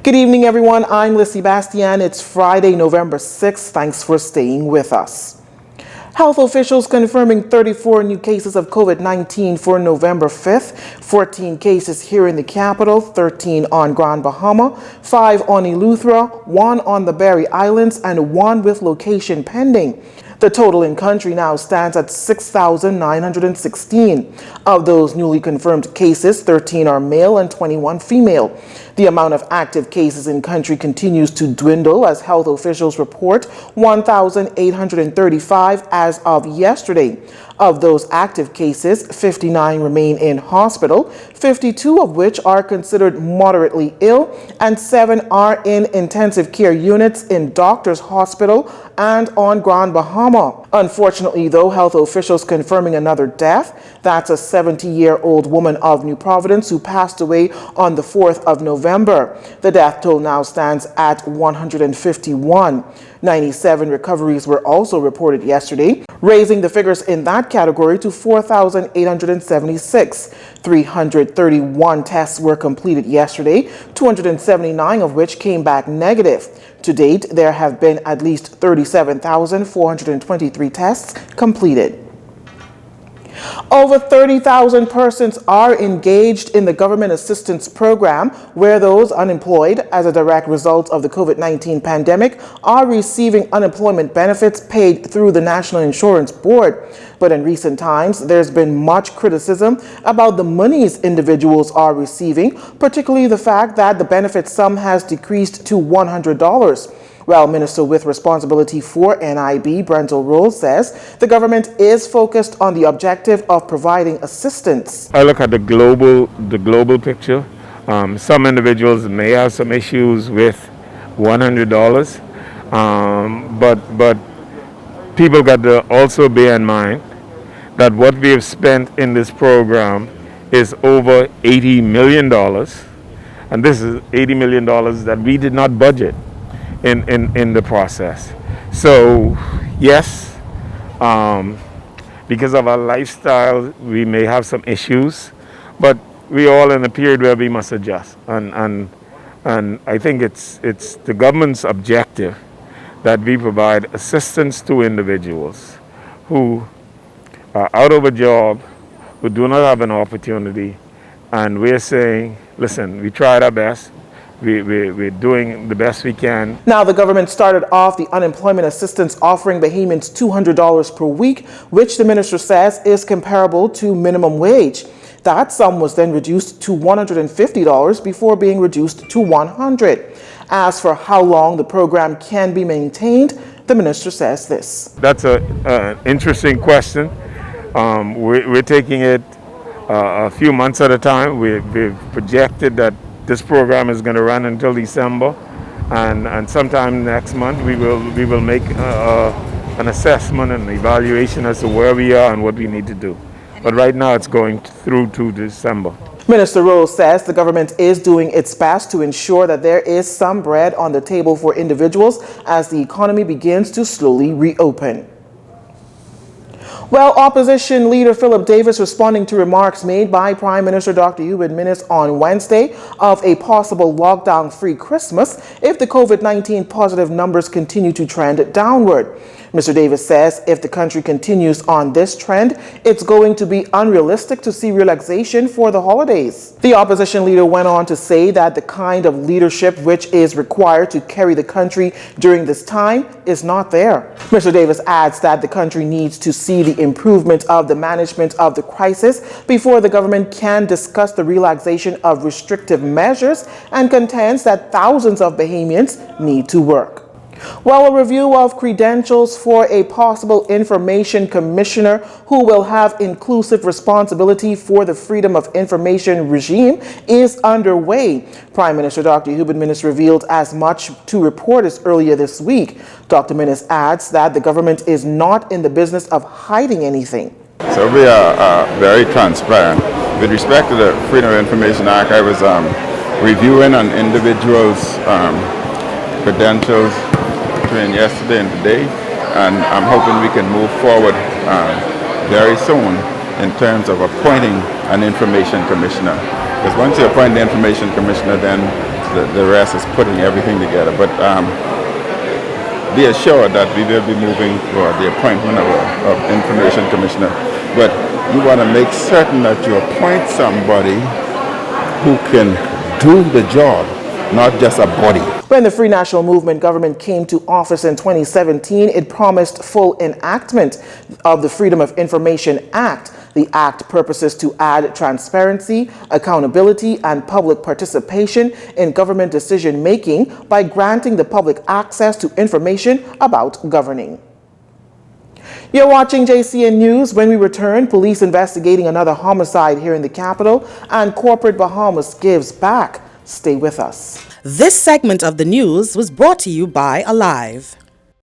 Good evening, everyone. I'm Lissy Bastian. It's Friday, November 6th. Thanks for staying with us. Health officials confirming 34 new cases of COVID-19 for November 5th. 14 cases here in the capital, 13 on Grand Bahama, 5 on Eleuthera, 1 on the Berry Islands, and 1 with location pending. The total in country now stands at 6,916. Of those newly confirmed cases, 13 are male and 21 female. The amount of active cases in country continues to dwindle as health officials report 1,835 as of yesterday. Of those active cases, 59 remain in hospital, 52 of which are considered moderately ill, and 7 are in intensive care units in Doctors Hospital and on Grand Bahama. Unfortunately, though, health officials confirming another death. That's a 70-year-old woman of New Providence who passed away on the 4th of November. The death toll now stands at 151. 97 recoveries were also reported yesterday, raising the figures in that category to 4,876. 331 tests were completed yesterday, 279 of which came back negative. To date, there have been at least 37,423 tests completed. Over 30,000 persons are engaged in the government assistance program, where those unemployed as a direct result of the COVID-19 pandemic are receiving unemployment benefits paid through the National Insurance Board. But in recent times, there's been much criticism about the monies individuals are receiving, particularly the fact that the benefit sum has decreased to $100. Well, Minister with responsibility for NIB, Brent O'Rourke, says the government is focused on the objective of providing assistance. I look at the global picture. Some individuals may have some issues with $100, but people got to also bear in mind that what we have spent in this program is over $80 million, and this is $80 million that we did not budget in the process. So yes, because of our lifestyle, we may have some issues, but we're all in a period where we must adjust. And I think it's the government's objective that we provide assistance to individuals who are out of a job, who do not have an opportunity, and we're saying, listen, we tried our best. We're doing the best we can. Now, the government started off the unemployment assistance offering Bahamians $200 per week, which the minister says is comparable to minimum wage. That sum was then reduced to $150 before being reduced to $100. As for how long the program can be maintained, the minister says this. That's an interesting question. We're taking it a few months at a time. We've projected that this program is going to run until December, and sometime next month we will make an assessment and evaluation as to where we are and what we need to do. But right now it's going through to December. Minister Rose says the government is doing its best to ensure that there is some bread on the table for individuals as the economy begins to slowly reopen. Well, opposition leader Philip Davis responding to remarks made by Prime Minister Dr. Hubert Minnis on Wednesday of a possible lockdown-free Christmas if the COVID-19 positive numbers continue to trend downward. Mr. Davis says if the country continues on this trend, it's going to be unrealistic to see relaxation for the holidays. The opposition leader went on to say that the kind of leadership which is required to carry the country during this time is not there. Mr. Davis adds that the country needs to see the improvement of the management of the crisis before the government can discuss the relaxation of restrictive measures, and contends that thousands of Bahamians need to work. Well, a review of credentials for a possible information commissioner who will have inclusive responsibility for the Freedom of Information regime is underway. Prime Minister Dr. Hubert Minnis revealed as much to reporters earlier this week. Dr. Minnis adds that the government is not in the business of hiding anything. So we are very transparent. With respect to the Freedom of Information Act, I was reviewing an individual's credentials between yesterday and today, and I'm hoping we can move forward very soon in terms of appointing an information commissioner. Because once you appoint the information commissioner, then the rest is putting everything together. But be assured that we will be moving for the appointment of information commissioner. But you want to make certain that you appoint somebody who can do the job, not just a body. When the Free National Movement government came to office in 2017, it promised full enactment of the Freedom of Information Act. The act purposes to add transparency, accountability, and public participation in government decision-making by granting the public access to information about governing. You're watching JCN News. When we return, police investigating another homicide here in the capital, and corporate Bahamas gives back. Stay with us. This segment of the news was brought to you by Alive.